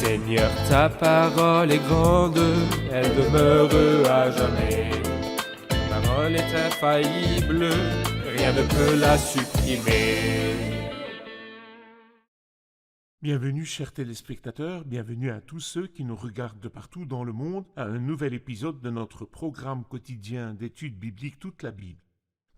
Seigneur, ta parole est grande, elle demeure à jamais. Ta parole est infaillible, rien ne peut la supprimer. Bienvenue chers téléspectateurs, bienvenue à tous ceux qui nous regardent de partout dans le monde à un nouvel épisode de notre programme quotidien d'études bibliques toute la Bible.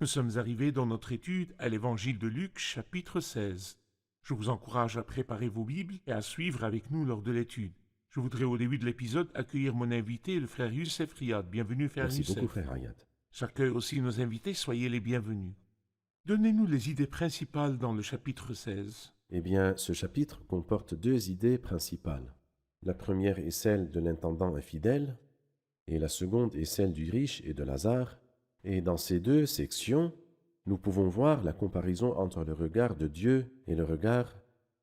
Nous sommes arrivés dans notre étude à l'évangile de Luc chapitre 16. Je vous encourage à préparer vos Bibles et à suivre avec nous lors de l'étude. Je voudrais au début de l'épisode accueillir mon invité, le frère Youssef Riyad. Bienvenue frère Merci Youssef. beaucoup, frère Riyad. J'accueille aussi nos invités, soyez les bienvenus. Donnez-nous les idées principales dans le chapitre 16. Eh bien, ce chapitre comporte deux idées principales. La première est celle de l'intendant infidèle, et la seconde est celle du riche et de Lazare. Et dans ces deux sections, nous pouvons voir la comparaison entre le regard de Dieu et le regard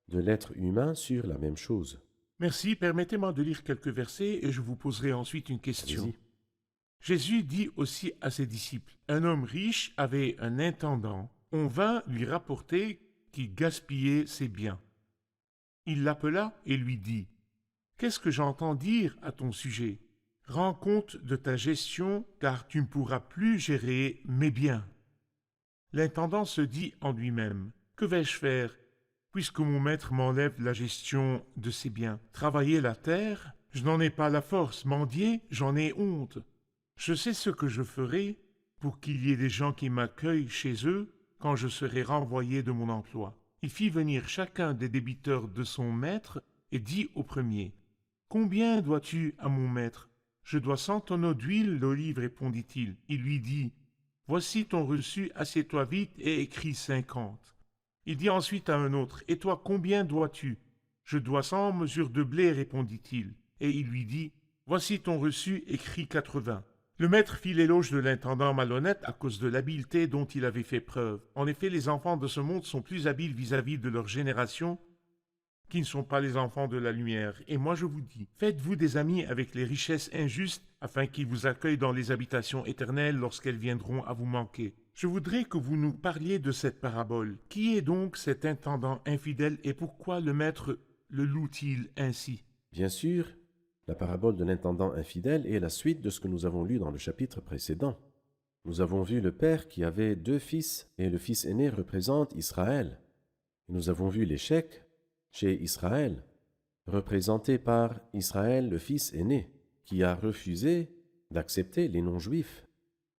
de l'être humain sur la même chose. Merci, permettez-moi de lire quelques versets et je vous poserai ensuite une question. Allez-y. Jésus dit aussi à ses disciples, « Un homme riche avait un intendant. On vint lui rapporter qu'il gaspillait ses biens. Il l'appela et lui dit, « Qu'est-ce que j'entends dire à ton sujet? Rends compte de ta gestion, car tu ne pourras plus gérer mes biens. » L'intendant se dit en lui-même, « Que vais-je faire, puisque mon maître m'enlève la gestion de ses biens? Travailler la terre, je n'en ai pas la force, mendier, j'en ai honte. Je sais ce que je ferai pour qu'il y ait des gens qui m'accueillent chez eux quand je serai renvoyé de mon emploi. » Il fit venir chacun des débiteurs de son maître et dit au premier, « Combien dois-tu à mon maître? »« Je dois 100 tonneaux d'huile d'olive, répondit-il. » Il lui dit, « Voici ton reçu, assieds-toi vite et écris 50. » Il dit ensuite à un autre, « Et toi, combien dois-tu? »« Je dois 100 mesures de blé, répondit-il. » Et il lui dit, « Voici ton reçu, écris 80. » Le maître fit l'éloge de l'intendant malhonnête à cause de l'habileté dont il avait fait preuve. En effet, les enfants de ce monde sont plus habiles vis-à-vis de leur génération qui ne sont pas les enfants de la lumière. Et moi je vous dis, faites-vous des amis avec les richesses injustes afin qu'ils vous accueillent dans les habitations éternelles lorsqu'elles viendront à vous manquer. Je voudrais que vous nous parliez de cette parabole. Qui est donc cet intendant infidèle et pourquoi le maître le loue-t-il ainsi? Bien sûr, la parabole de l'intendant infidèle est la suite de ce que nous avons lu dans le chapitre précédent. Nous avons vu le père qui avait 2 fils et le fils aîné représente Israël. Et nous avons vu l'échec chez Israël, représenté par Israël le fils aîné, qui a refusé d'accepter les non-juifs.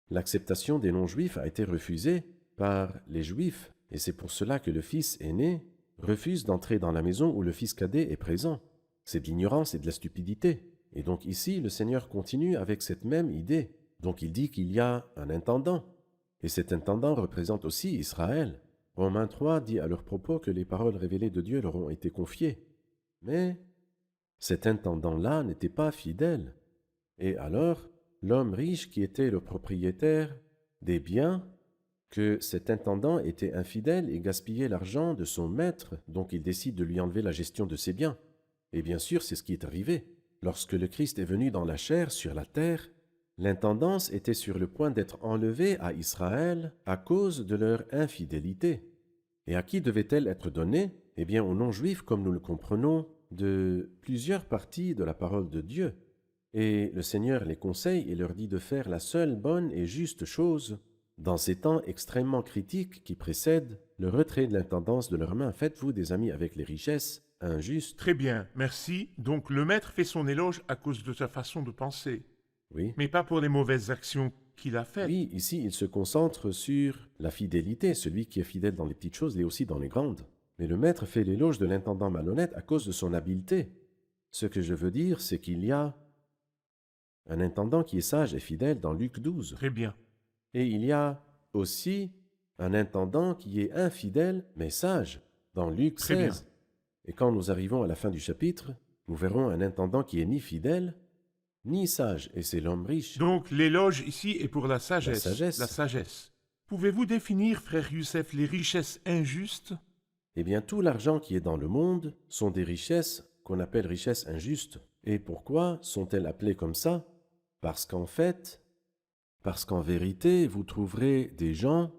L'acceptation des non-juifs a été refusée par les juifs, et c'est pour cela que le fils aîné refuse d'entrer dans la maison où le fils cadet est présent. C'est de l'ignorance et de la stupidité. Et donc ici, le Seigneur continue avec cette même idée. Donc il dit qu'il y a un intendant. Et cet intendant représente aussi Israël. Romains 3 dit à leur propos que les paroles révélées de Dieu leur ont été confiées. Mais cet intendant-là n'était pas fidèle. Et alors, l'homme riche qui était le propriétaire des biens, que cet intendant était infidèle et gaspillait l'argent de son maître, donc il décide de lui enlever la gestion de ses biens. Et bien sûr, c'est ce qui est arrivé. Lorsque le Christ est venu dans la chair, sur la terre, l'intendance était sur le point d'être enlevée à Israël à cause de leur infidélité. Et à qui devait-elle être donnée? Eh bien, aux non-juifs, comme nous le comprenons de plusieurs parties de la parole de Dieu. Et le Seigneur les conseille et leur dit de faire la seule bonne et juste chose dans ces temps extrêmement critiques qui précèdent le retrait de l'intendance de leurs mains. Faites-vous des amis avec les richesses injustes. Très bien, merci. Donc le maître fait son éloge à cause de sa façon de penser, Oui. mais pas pour les mauvaises actions qu'il a faites. Oui, ici, il se concentre sur la fidélité. Celui qui est fidèle dans les petites choses l'est aussi dans les grandes. Mais le maître fait l'éloge de l'intendant malhonnête à cause de son habileté. Ce que je veux dire, c'est qu'il y a un intendant qui est sage et fidèle dans Luc 12. Très bien. Et il y a aussi un intendant qui est infidèle mais sage dans Luc Très 16. Et quand nous arrivons à la fin du chapitre, nous verrons un intendant qui est ni fidèle, ni sage, et c'est l'homme riche. Donc l'éloge ici est pour la sagesse. La sagesse. La sagesse. Pouvez-vous définir, frère Youssef, les richesses injustes? Eh bien, tout l'argent qui est dans le monde sont des richesses qu'on appelle richesses injustes. Et pourquoi sont-elles appelées comme ça? Parce qu'en vérité, vous trouverez des gens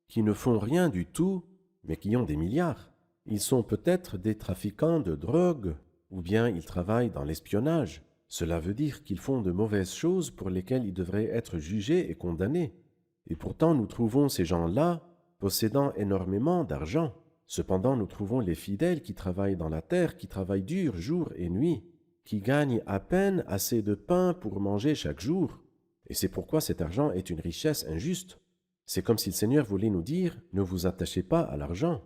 qui ne font rien du tout, mais qui ont des milliards. Ils sont peut-être des trafiquants de drogue ou bien ils travaillent dans l'espionnage. Cela veut dire qu'ils font de mauvaises choses pour lesquelles ils devraient être jugés et condamnés. Et pourtant nous trouvons ces gens-là possédant énormément d'argent. Cependant nous trouvons les fidèles qui travaillent dans la terre, qui travaillent dur jour et nuit, qui gagnent à peine assez de pain pour manger chaque jour. Et c'est pourquoi cet argent est une richesse injuste. C'est comme si le Seigneur voulait nous dire « Ne vous attachez pas à l'argent ».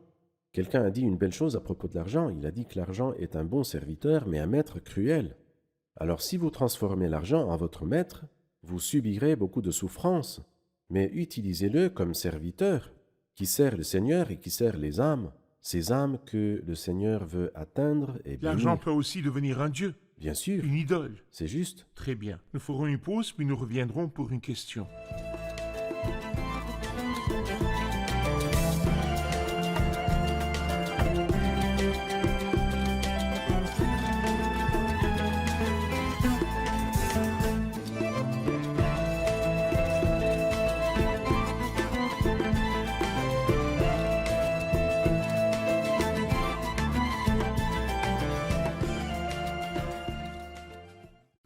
Quelqu'un a dit une belle chose à propos de l'argent. Il a dit que l'argent est un bon serviteur, mais un maître cruel. Alors si vous transformez l'argent en votre maître, vous subirez beaucoup de souffrances, mais utilisez-le comme serviteur, qui sert le Seigneur et qui sert les âmes, ces âmes que le Seigneur veut atteindre et bénir. L'argent peut aussi devenir un dieu, Bien sûr, une idole. c'est juste. Très bien. Nous ferons une pause, puis nous reviendrons pour une question.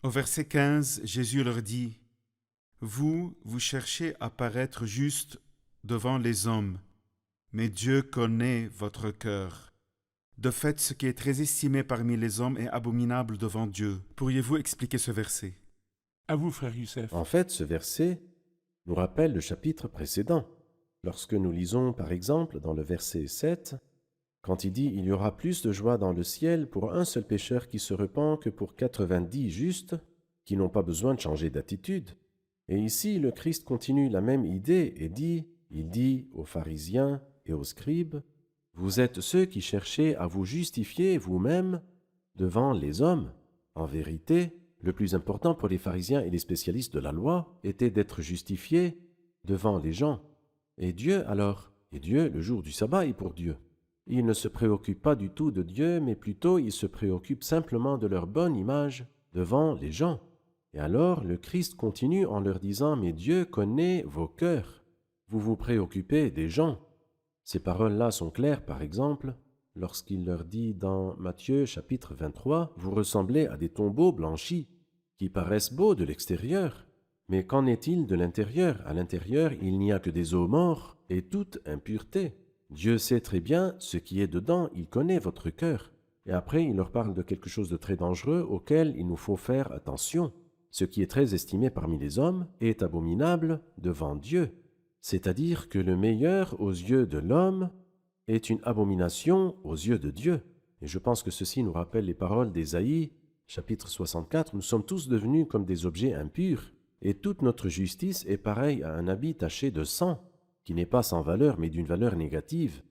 Au verset 15, Jésus leur dit « Vous cherchez à paraître juste devant les hommes, mais Dieu connaît votre cœur. De fait, ce qui est très estimé parmi les hommes est abominable devant Dieu. » Pourriez-vous expliquer ce verset? À vous, frère Youssef. En fait, ce verset nous rappelle le chapitre précédent. Lorsque nous lisons, par exemple, dans le verset 7, quand il dit « Il y aura plus de joie dans le ciel pour un seul pécheur qui se repent que pour 90 justes qui n'ont pas besoin de changer d'attitude. » Et ici, le Christ continue la même idée et il dit aux pharisiens et aux scribes « Vous êtes ceux qui cherchez à vous justifier vous-même devant les hommes. » En vérité, le plus important pour les pharisiens et les spécialistes de la loi était d'être justifiés devant les gens. Et Dieu alors? Et Dieu, le jour du sabbat, est pour Dieu. Il ne se préoccupe pas du tout de Dieu, mais plutôt il se préoccupe simplement de leur bonne image devant les gens. Et alors le Christ continue en leur disant « Mais Dieu connaît vos cœurs. Vous vous préoccupez des gens. » Ces paroles-là sont claires, par exemple, lorsqu'il leur dit dans Matthieu chapitre 23 « Vous ressemblez à des tombeaux blanchis, qui paraissent beaux de l'extérieur. Mais qu'en est-il de l'intérieur? À l'intérieur, il n'y a que des os morts et toute impureté. Dieu sait très bien ce qui est dedans, il connaît votre cœur. » Et après, il leur parle de quelque chose de très dangereux auquel il nous faut faire attention. Ce qui est très estimé parmi les hommes est abominable devant Dieu. C'est-à-dire que le meilleur aux yeux de l'homme est une abomination aux yeux de Dieu. Et je pense que ceci nous rappelle les paroles d'Ésaïe, chapitre 64. Nous sommes tous devenus comme des objets impurs, et toute notre justice est pareille à un habit taché de sang, qui n'est pas sans valeur, mais d'une valeur négative.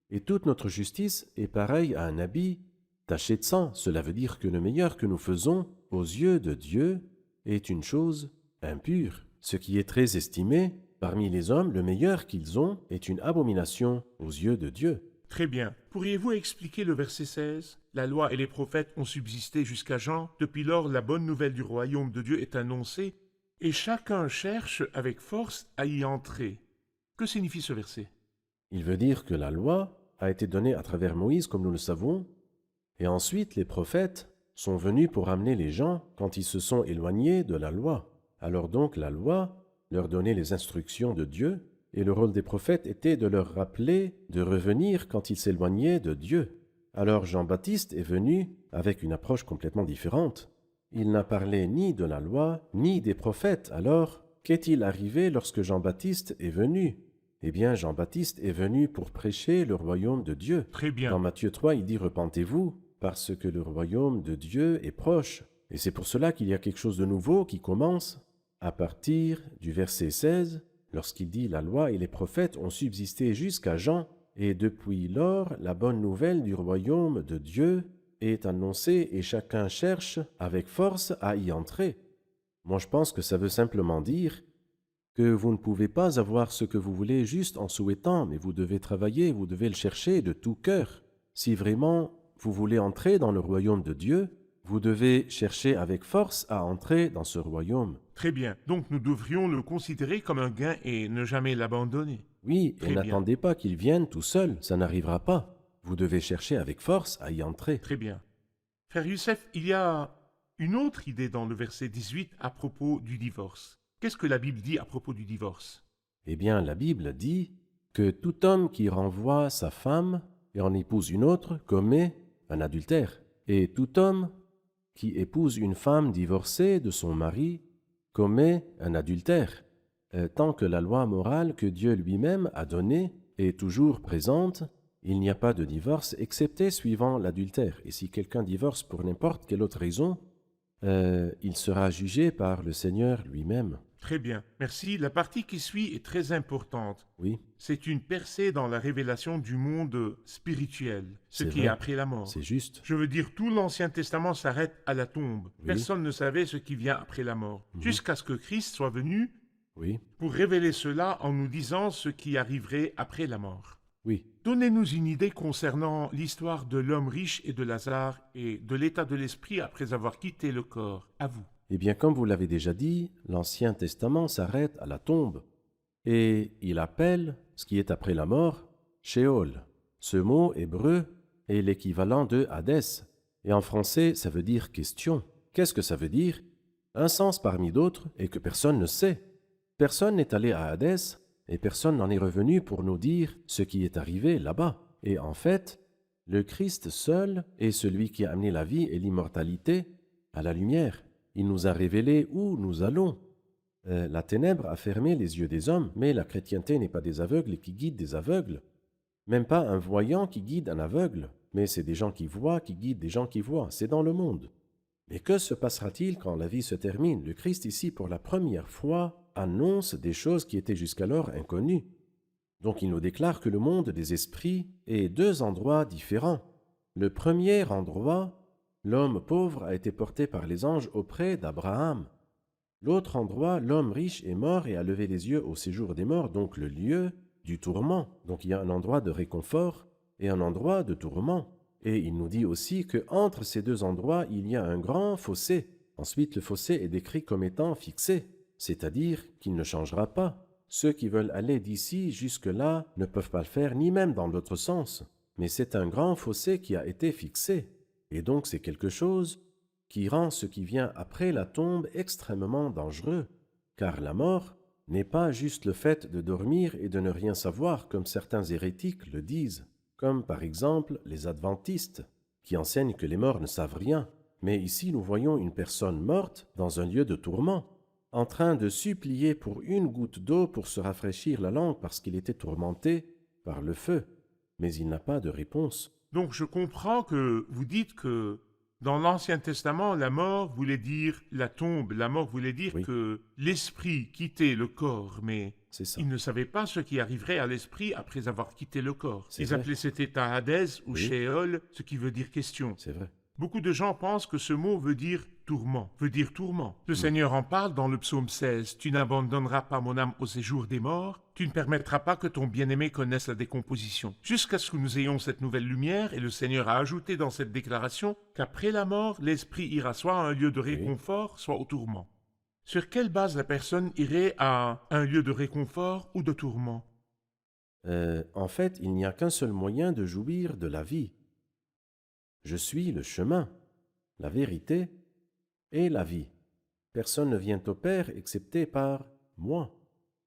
Et toute notre justice est pareille à un habit taché de sang. Cela veut dire que le meilleur que nous faisons aux yeux de Dieu est une chose impure. Ce qui est très estimé parmi les hommes, le meilleur qu'ils ont est une abomination aux yeux de Dieu. Très bien. Pourriez-vous expliquer le verset 16 ? La loi et les prophètes ont subsisté jusqu'à Jean. Depuis lors, la bonne nouvelle du royaume de Dieu est annoncée, et chacun cherche avec force à y entrer. Que signifie ce verset? Il veut dire que la loi a été donnée à travers Moïse, comme nous le savons, et ensuite les prophètes sont venus pour amener les gens quand ils se sont éloignés de la loi. Alors donc la loi leur donnait les instructions de Dieu, et le rôle des prophètes était de leur rappeler de revenir quand ils s'éloignaient de Dieu. Alors Jean-Baptiste est venu avec une approche complètement différente. Il n'a parlé ni de la loi, ni des prophètes. Alors, qu'est-il arrivé lorsque Jean-Baptiste est venu? Eh bien, Jean-Baptiste est venu pour prêcher le royaume de Dieu. Très bien. Dans Matthieu 3, il dit « Repentez-vous, parce que le royaume de Dieu est proche. » Et c'est pour cela qu'il y a quelque chose de nouveau qui commence à partir du verset 16, lorsqu'il dit « La loi et les prophètes ont subsisté jusqu'à Jean, et depuis lors, la bonne nouvelle du royaume de Dieu est annoncée et chacun cherche avec force à y entrer. » Moi, je pense que ça veut simplement dire que vous ne pouvez pas avoir ce que vous voulez juste en souhaitant, mais vous devez travailler, vous devez le chercher de tout cœur. Si vraiment vous voulez entrer dans le royaume de Dieu, vous devez chercher avec force à entrer dans ce royaume. Très bien. Donc nous devrions le considérer comme un gain et ne jamais l'abandonner. Oui, Très et bien. n'attendez pas qu'il vienne tout seul, ça n'arrivera pas. Vous devez chercher avec force à y entrer. Très bien. Frère Youssef, il y a une autre idée dans le verset 18 à propos du divorce. Qu'est-ce que la Bible dit à propos du divorce? Eh bien, la Bible dit que tout homme qui renvoie sa femme et en épouse une autre commet un adultère. Et tout homme qui épouse une femme divorcée de son mari commet un adultère, tant que la loi morale que Dieu lui-même a donnée est toujours présente. Il n'y a pas de divorce excepté suivant l'adultère. Et si quelqu'un divorce pour n'importe quelle autre raison, il sera jugé par le Seigneur lui-même. Très bien, merci. La partie qui suit est très importante. Oui, C'est une percée dans la révélation du monde spirituel, ce C'est qui vrai. est après la mort. c'est juste. Je veux dire, tout l'Ancien Testament s'arrête à la tombe. Oui. Personne ne savait ce qui vient après la mort, jusqu'à ce que Christ soit venu Oui, pour révéler cela en nous disant ce qui arriverait après la mort. oui. Donnez-nous une idée concernant l'histoire de l'homme riche et de Lazare et de l'état de l'esprit après avoir quitté le corps. À vous. Eh bien, comme vous l'avez déjà dit, l'Ancien Testament s'arrête à la tombe et il appelle ce qui est après la mort Sheol. Ce mot hébreu est l'équivalent de Hadès et en français, ça veut dire question. Qu'est-ce que ça veut dire? Un sens parmi d'autres et que personne ne sait. Personne n'est allé à Hadès et personne n'en est revenu pour nous dire ce qui est arrivé là-bas. Et en fait, le Christ seul est celui qui a amené la vie et l'immortalité à la lumière. Il nous a révélé où nous allons. La ténèbre a fermé les yeux des hommes, mais la chrétienté n'est pas des aveugles qui guident des aveugles. Même pas un voyant qui guide un aveugle, mais c'est des gens qui voient qui guident des gens qui voient. C'est dans le monde. Mais que se passera-t-il quand la vie se termine? Le Christ ici, pour la première fois, annonce des choses qui étaient jusqu'alors inconnues. Donc il nous déclare que le monde des esprits est deux endroits différents. Le premier endroit, l'homme pauvre a été porté par les anges auprès d'Abraham. L'autre endroit, l'homme riche est mort et a levé les yeux au séjour des morts, donc le lieu du tourment. Donc il y a un endroit de réconfort et un endroit de tourment. Et il nous dit aussi qu'entre ces deux endroits, il y a un grand fossé. Ensuite, le fossé est décrit comme étant fixé, c'est-à-dire qu'il ne changera pas. Ceux qui veulent aller d'ici jusque-là ne peuvent pas le faire, ni même dans l'autre sens. Mais c'est un grand fossé qui a été fixé. Et donc c'est quelque chose qui rend ce qui vient après la tombe extrêmement dangereux, car la mort n'est pas juste le fait de dormir et de ne rien savoir comme certains hérétiques le disent, comme par exemple les adventistes, qui enseignent que les morts ne savent rien. Mais ici nous voyons une personne morte dans un lieu de tourment, en train de supplier pour une goutte d'eau pour se rafraîchir la langue parce qu'il était tourmenté par le feu. Mais il n'a pas de réponse. Donc je comprends que vous dites que dans l'Ancien Testament, la mort voulait dire la tombe. La mort voulait dire Oui. que l'esprit quittait le corps, mais C'est ça. ils ne savaient pas ce qui arriverait à l'esprit après avoir quitté le corps. C'est Ils vrai. appelaient cet état Hadès ou Oui. Sheol, ce qui veut dire question. C'est vrai. Beaucoup de gens pensent que ce mot veut dire tourment, Le Seigneur en parle dans le psaume 16. Tu n'abandonneras pas mon âme au séjour des morts, tu ne permettras pas que ton bien-aimé connaisse la décomposition. Jusqu'à ce que nous ayons cette nouvelle lumière, et le Seigneur a ajouté dans cette déclaration qu'après la mort, l'esprit ira soit à un lieu de réconfort, soit au tourment. Sur quelle base la personne irait à un lieu de réconfort ou de tourment? En fait, il n'y a qu'un seul moyen de jouir de la vie. Je suis le chemin, la vérité et la vie. Personne ne vient au Père excepté par moi.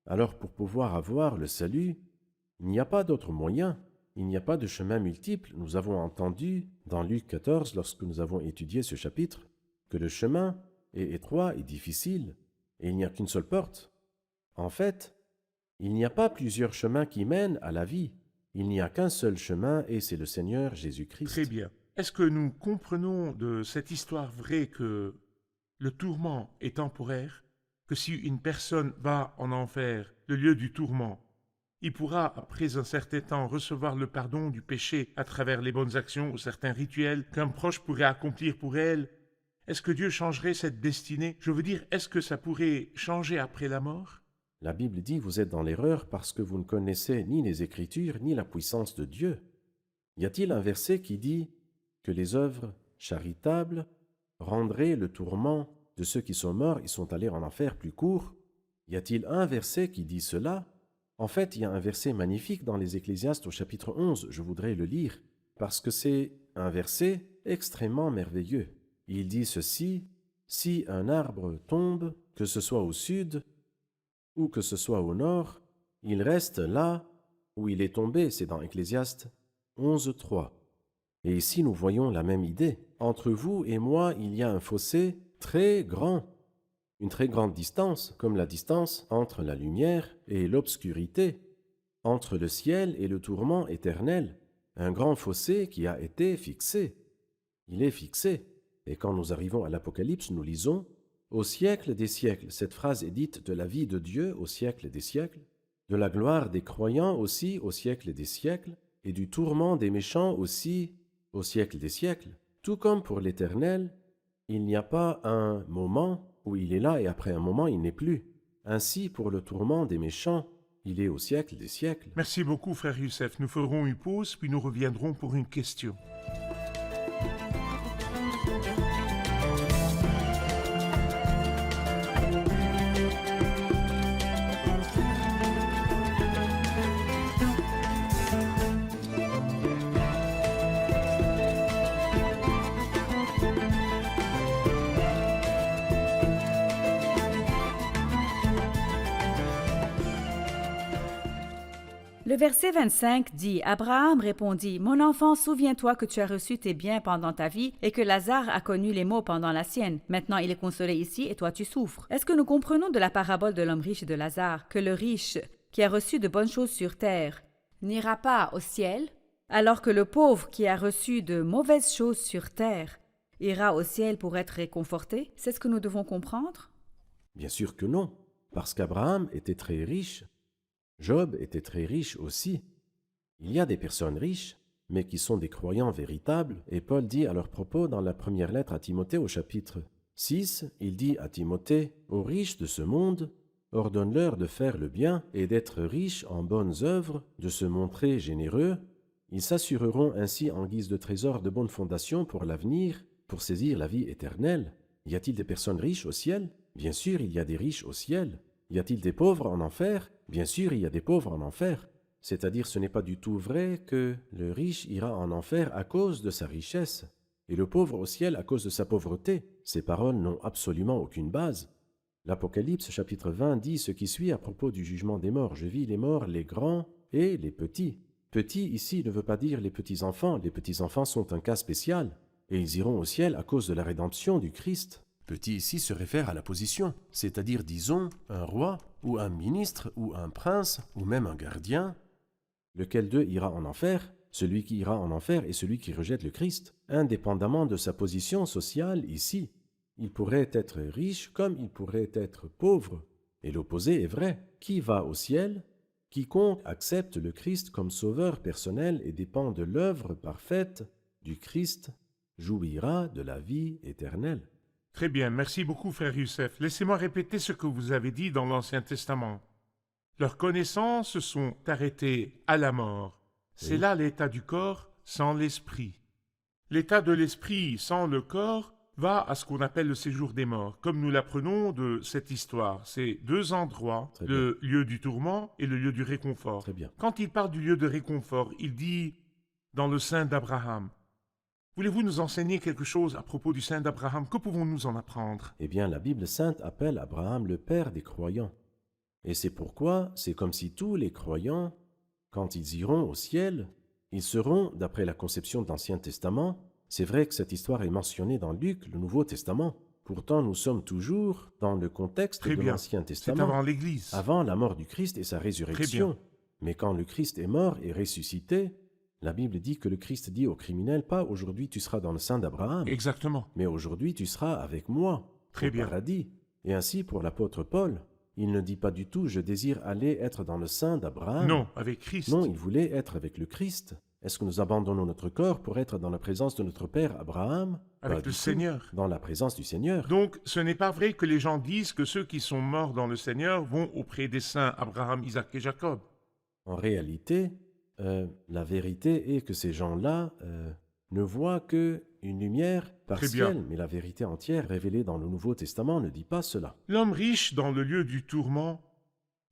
Alors pour pouvoir avoir le salut, il n'y a pas d'autre moyen. Il n'y a pas de chemin multiple. Nous avons entendu dans Luc 14, lorsque nous avons étudié ce chapitre, que le chemin est étroit et difficile, et il n'y a qu'une seule porte. En fait, il n'y a pas plusieurs chemins qui mènent à la vie. Il n'y a qu'un seul chemin, et c'est le Seigneur Jésus-Christ. Très bien. Est-ce que nous comprenons de cette histoire vraie que le tourment est temporaire, que si une personne va en enfer, le lieu du tourment, il pourra, après un certain temps, recevoir le pardon du péché à travers les bonnes actions ou certains rituels qu'un proche pourrait accomplir pour elle? Est-ce que Dieu changerait cette destinée? Je veux dire, est-ce que ça pourrait changer après la mort? La Bible dit « Vous êtes dans l'erreur parce que vous ne connaissez ni les Écritures ni la puissance de Dieu. » Y a-t-il un verset qui dit que les œuvres charitables rendraient le tourment de ceux qui sont morts et sont allés en enfer plus court? Y a-t-il un verset qui dit cela? En fait, il y a un verset magnifique dans les Ecclésiastes au chapitre 11, je voudrais le lire, parce que c'est un verset extrêmement merveilleux. Il dit ceci: si un arbre tombe, que ce soit au sud ou que ce soit au nord, il reste là où il est tombé. C'est dans Ecclésiaste 11.3. Et ici, nous voyons la même idée. Entre vous et moi, il y a un fossé très grand, une très grande distance, comme la distance entre la lumière et l'obscurité, entre le ciel et le tourment éternel, un grand fossé qui a été fixé. Il est fixé. Et quand nous arrivons à l'Apocalypse, nous lisons « Au siècle des siècles ». Cette phrase est dite de la vie de Dieu au siècle des siècles, de la gloire des croyants aussi au siècle des siècles, et du tourment des méchants aussi au siècle des siècles. Tout comme pour l'Éternel, il n'y a pas un moment où il est là et après un moment il n'est plus. Ainsi, pour le tourment des méchants, il est au siècle des siècles. Merci beaucoup, frère Youssef. Nous ferons une pause, puis nous reviendrons pour une question. Le verset 25 dit « Abraham répondit, « Mon enfant, souviens-toi que tu as reçu tes biens pendant ta vie et que Lazare a connu les maux pendant la sienne. Maintenant, il est consolé ici et toi tu souffres. » Est-ce que nous comprenons de la parabole de l'homme riche et de Lazare que le riche, qui a reçu de bonnes choses sur terre, n'ira pas au ciel, alors que le pauvre, qui a reçu de mauvaises choses sur terre, ira au ciel pour être réconforté? C'est ce que nous devons comprendre? Bien sûr que non, parce qu'Abraham était très riche. Job était très riche aussi. Il y a des personnes riches, mais qui sont des croyants véritables, et Paul dit à leur propos dans la première lettre à Timothée au chapitre 6, il dit à Timothée, « Aux riches de ce monde, ordonne-leur de faire le bien et d'être riches en bonnes œuvres, de se montrer généreux. Ils s'assureront ainsi en guise de trésor de bonnes fondations pour l'avenir, pour saisir la vie éternelle. » Y a-t-il des personnes riches au ciel? Bien sûr, il y a des riches au ciel. Y a-t-il des pauvres en enfer? Bien sûr, il y a des pauvres en enfer. C'est-à-dire, ce n'est pas du tout vrai que le riche ira en enfer à cause de sa richesse, et le pauvre au ciel à cause de sa pauvreté. Ces paroles n'ont absolument aucune base. L'Apocalypse chapitre 20 dit ce qui suit à propos du jugement des morts. « Je vis les morts, les grands et les petits. » Petits ici ne veut pas dire les petits-enfants. Les petits-enfants sont un cas spécial, et ils iront au ciel à cause de la rédemption du Christ. Petit ici se réfère à la position, c'est-à-dire, disons, un roi, ou un ministre, ou un prince, ou même un gardien. Lequel d'eux ira en enfer? Celui qui ira en enfer est celui qui rejette le Christ, indépendamment de sa position sociale ici. Il pourrait être riche comme il pourrait être pauvre, et l'opposé est vrai. Qui va au ciel? Quiconque accepte le Christ comme sauveur personnel et dépend de l'œuvre parfaite du Christ jouira de la vie éternelle. Très bien, merci beaucoup, frère Youssef. Laissez-moi répéter ce que vous avez dit dans l'Ancien Testament. Leurs connaissances se sont arrêtées à la mort. C'est Oui. là l'état du corps sans l'esprit. L'état de l'esprit sans le corps va à ce qu'on appelle le séjour des morts, comme nous l'apprenons de cette histoire. C'est deux endroits, Très le lieu du tourment et le lieu du réconfort. Très bien. Quand il parle du lieu de réconfort, il dit dans le sein d'Abraham. Voulez-vous nous enseigner quelque chose à propos du sein d'Abraham? Que pouvons-nous en apprendre? Eh bien, la Bible sainte appelle Abraham le père des croyants. Et c'est pourquoi c'est comme si tous les croyants, quand ils iront au ciel, ils seront, d'après la conception de l'Ancien Testament, c'est vrai que cette histoire est mentionnée dans Luc, le Nouveau Testament. Pourtant, nous sommes toujours dans le contexte Très de bien. l'Ancien C'est Testament, avant l'Église. avant la mort du Christ et sa résurrection. Mais quand le Christ est mort et ressuscité, la Bible dit que le Christ dit aux criminels, pas aujourd'hui tu seras dans le sein d'Abraham, Exactement. mais aujourd'hui tu seras avec moi Très au bien. paradis. Et ainsi pour l'apôtre Paul, il ne dit pas du tout je désire aller être dans le sein d'Abraham. Non, avec Christ. Non, il voulait être avec le Christ. Est-ce que nous abandonnons notre corps pour être dans la présence de notre père Abraham? Avec Pas le du tout. Seigneur. Dans la présence du Seigneur. Donc, ce n'est pas vrai que les gens disent que ceux qui sont morts dans le Seigneur vont auprès des saints Abraham, Isaac et Jacob. En réalité, la vérité est que ces gens-là ne voient qu'une lumière partielle, mais la vérité entière révélée dans le Nouveau Testament ne dit pas cela. L'homme riche, dans le lieu du tourment,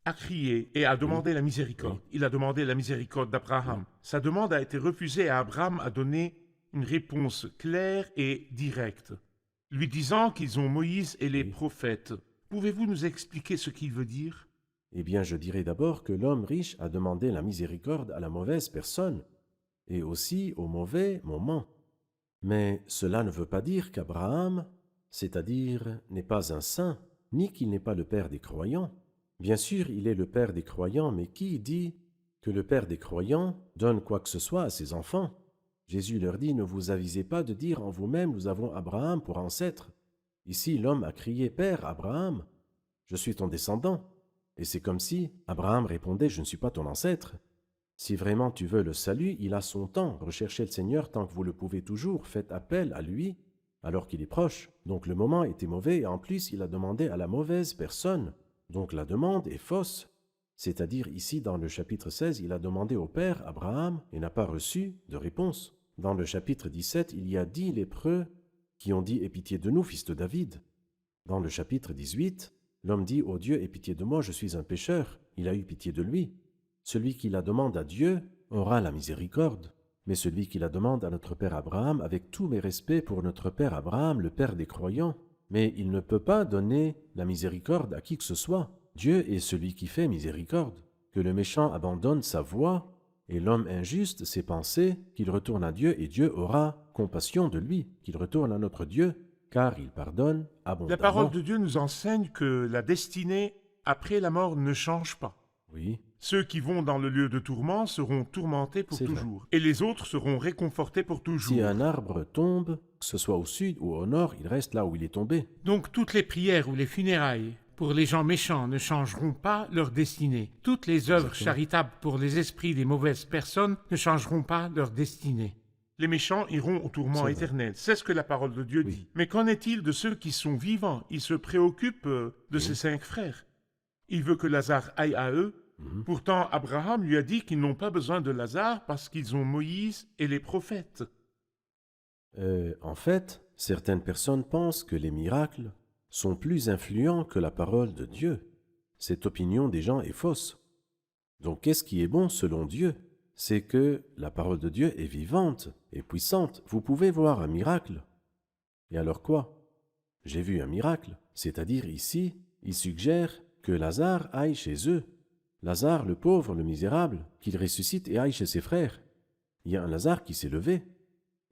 a crié et a demandé la miséricorde. Oui. Il a demandé la miséricorde d'Abraham. Sa demande a été refusée et Abraham a donné une réponse claire et directe, lui disant qu'ils ont Moïse et les Oui. prophètes. Pouvez-vous nous expliquer ce qu'il veut dire? Eh bien, je dirais d'abord que l'homme riche a demandé la miséricorde à la mauvaise personne, et aussi au mauvais moment. Mais cela ne veut pas dire qu'Abraham, c'est-à-dire, n'est pas un saint, ni qu'il n'est pas le père des croyants. Bien sûr, il est le père des croyants, mais qui dit que le père des croyants donne quoi que ce soit à ses enfants? Jésus leur dit, ne vous avisez pas de dire en vous-même, nous avons Abraham pour ancêtre. Ici, l'homme a crié, Père Abraham, je suis ton descendant. Et c'est comme si Abraham répondait, je ne suis pas ton ancêtre. Si vraiment tu veux le salut, il a son temps. Recherchez le Seigneur tant que vous le pouvez toujours. Faites appel à lui alors qu'il est proche. Donc le moment était mauvais et en plus il a demandé à la mauvaise personne. Donc la demande est fausse. C'est-à-dire ici dans le chapitre 16, il a demandé au Père Abraham et n'a pas reçu de réponse. Dans le chapitre 17, il y a 10 lépreux qui ont dit « Aie pitié de nous, fils de David ». Dans le chapitre 18, l'homme dit « Ô Dieu, aie pitié de moi, je suis un pécheur ». Il a eu pitié de lui. Celui qui la demande à Dieu aura la miséricorde. Mais celui qui la demande à notre Père Abraham, avec tous mes respects pour notre Père Abraham, le Père des croyants, mais il ne peut pas donner la miséricorde à qui que ce soit. Dieu est celui qui fait miséricorde. Que le méchant abandonne sa voie et l'homme injuste ses pensées, qu'il retourne à Dieu et Dieu aura compassion de lui, qu'il retourne à notre Dieu, car il pardonne abondamment. La parole de Dieu nous enseigne que la destinée après la mort ne change pas. Oui, Ceux qui vont dans le lieu de tourment seront tourmentés pour C'est vrai. toujours, et les autres seront réconfortés pour toujours. si un arbre tombe, que ce soit au sud ou au nord, il reste là où il est tombé. Donc toutes les prières ou les funérailles pour les gens méchants ne changeront pas leur destinée. Toutes les œuvres Exactement. charitables pour les esprits des mauvaises personnes ne changeront pas leur destinée. Les méchants iront au tourment C'est vrai. éternel. C'est ce que la parole de Dieu Oui. dit. Mais qu'en est-il de ceux qui sont vivants? Il se préoccupe de Oui. ses 5 frères. Il veut que Lazare aille à eux. Mhm. Pourtant, Abraham lui a dit qu'ils n'ont pas besoin de Lazare parce qu'ils ont Moïse et les prophètes. En fait, certaines personnes pensent que les miracles sont plus influents que la parole de Dieu. Cette opinion des gens est fausse. Donc qu'est-ce qui est bon selon Dieu? C'est que la parole de Dieu est vivante et puissante. Vous pouvez voir un miracle. Et alors quoi? J'ai vu un miracle. C'est-à-dire ici, il suggère que Lazare aille chez eux. Lazare, le pauvre, le misérable, qu'il ressuscite et aille chez ses frères. Il y a un Lazare qui s'est levé.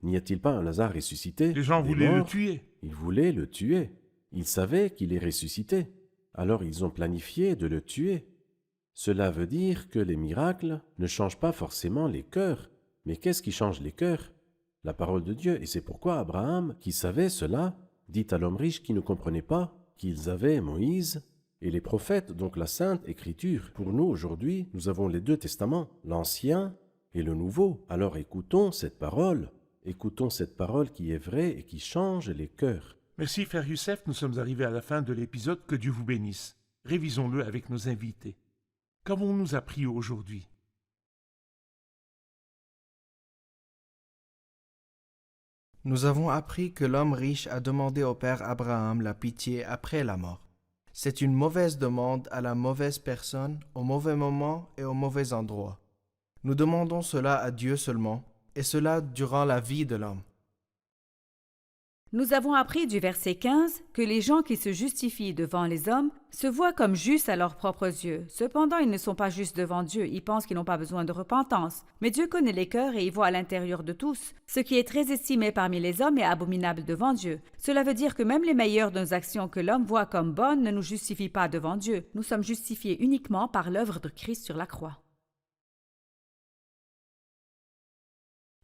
N'y a-t-il pas un Lazare ressuscité? Les gens des voulaient le morts? tuer. Ils voulaient le tuer. Ils savaient qu'il est ressuscité. Alors ils ont planifié de le tuer. Cela veut dire que les miracles ne changent pas forcément les cœurs. Mais qu'est-ce qui change les cœurs? La parole de Dieu. Et c'est pourquoi Abraham, qui savait cela, dit à l'homme riche qui ne comprenait pas qu'ils avaient Moïse et les prophètes, donc la Sainte Écriture. Pour nous, aujourd'hui, nous avons les deux testaments, l'Ancien et le Nouveau. Alors écoutons cette parole. Écoutons cette parole qui est vraie et qui change les cœurs. Merci, Frère Youssef. Nous sommes arrivés à la fin de l'épisode. Que Dieu vous bénisse. Révisons-le avec nos invités. Qu'avons-nous appris aujourd'hui? Nous avons appris que l'homme riche a demandé au père Abraham la pitié après la mort. C'est une mauvaise demande à la mauvaise personne, au mauvais moment et au mauvais endroit. Nous demandons cela à Dieu seulement, et cela durant la vie de l'homme. Nous avons appris du verset 15 que les gens qui se justifient devant les hommes se voient comme justes à leurs propres yeux. Cependant, ils ne sont pas justes devant Dieu. Ils pensent qu'ils n'ont pas besoin de repentance. Mais Dieu connaît les cœurs et il voit à l'intérieur de tous. Ce qui est très estimé parmi les hommes est abominable devant Dieu. Cela veut dire que même les meilleures de nos actions que l'homme voit comme bonnes ne nous justifient pas devant Dieu. Nous sommes justifiés uniquement par l'œuvre de Christ sur la croix.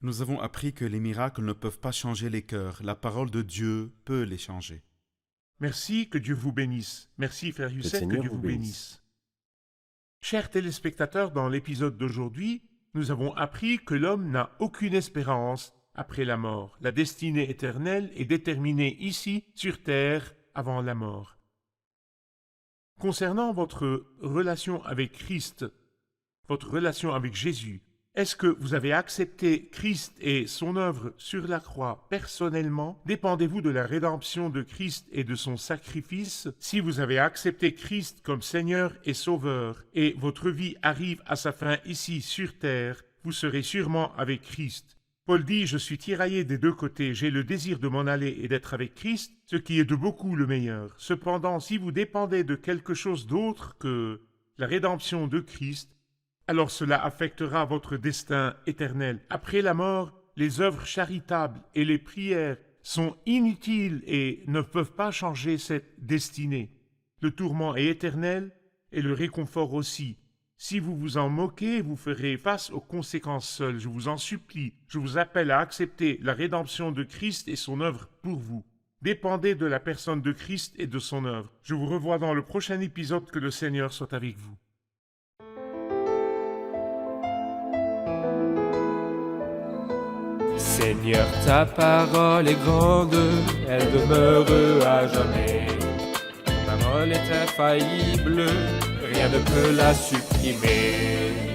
Nous avons appris que les miracles ne peuvent pas changer les cœurs. La parole de Dieu peut les changer. Merci, que Dieu vous bénisse. Merci, Frère Youssef, que Seigneur Dieu vous vous bénisse. bénisse. Chers téléspectateurs, dans l'épisode d'aujourd'hui, nous avons appris que l'homme n'a aucune espérance après la mort. La destinée éternelle est déterminée ici, sur terre, avant la mort. Concernant votre relation avec Christ, votre relation avec Jésus, est-ce que vous avez accepté Christ et son œuvre sur la croix personnellement? Dépendez-vous de la rédemption de Christ et de son sacrifice? Si vous avez accepté Christ comme Seigneur et Sauveur et votre vie arrive à sa fin ici sur terre, vous serez sûrement avec Christ. Paul dit, je suis tiraillé des deux côtés, j'ai le désir de m'en aller et d'être avec Christ, ce qui est de beaucoup le meilleur. Cependant, si vous dépendez de quelque chose d'autre que la rédemption de Christ, alors cela affectera votre destin éternel. Après la mort, les œuvres charitables et les prières sont inutiles et ne peuvent pas changer cette destinée. Le tourment est éternel et le réconfort aussi. Si vous vous en moquez, vous ferez face aux conséquences seules. Je vous en supplie, je vous appelle à accepter la rédemption de Christ et son œuvre pour vous. Dépendez de la personne de Christ et de son œuvre. Je vous revois dans le prochain épisode. Que le Seigneur soit avec vous. Seigneur, ta parole est grande, elle demeure à jamais. Ta parole est infaillible, rien ne peut la supprimer.